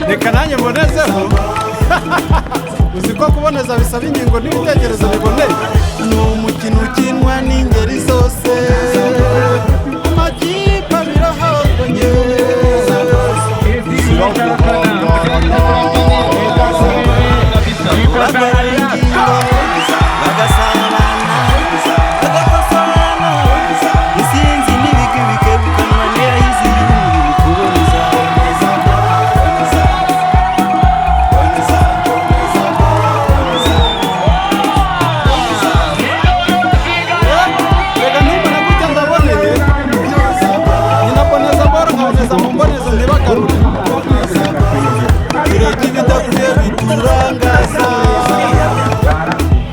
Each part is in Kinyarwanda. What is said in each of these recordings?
reka nanjye mbonezeho uzi ko kuboneza bisaba ingingo n'ibitekerezo biboneye. Ni umukino ukinwa n'ingeri zose, amakipe abiri ahanganye bagabanya ingingo bagasabana bagakosorana, isinzi n'ibigwi bikebukanwa n'iyahize ibindi mu kuboneza.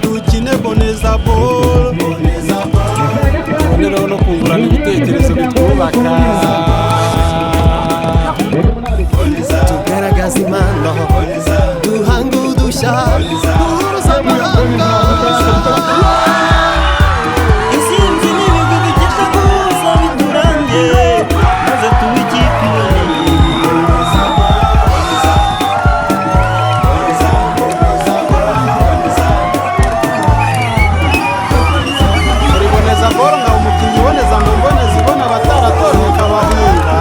Dukine boneza ball, no kungurana ibitekerezo bitwubaka, tugaragaza impano, duhanga udushya, duhuruza amahanga. Isinzi n'ibigwi bikesha guhuza biturange, maze tuba ikipe boro nga umukinnyi uboneza mu mboneza ibona abataratorwe ukabahinga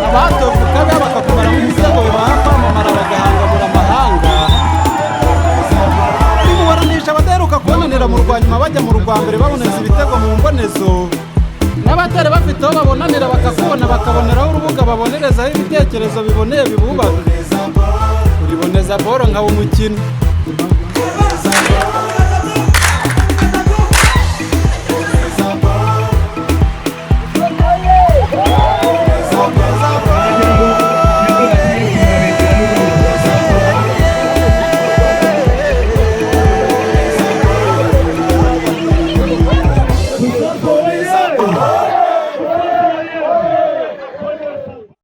abatorwe ukabya bakakumara mu misego bibaha kwamamara bagahangamura amahanga. Bimuburanisha abadaheruka kubonanira mu rwanyuma bajya mu rwa mbere baboneza ibitego mu mbonezo, n'abatari bafite aho babonanira bakakubona bakaboneraho urubuga babonerezaho ibitekerezo biboneye bibubaka. Uriboneza boro nkaba umukino.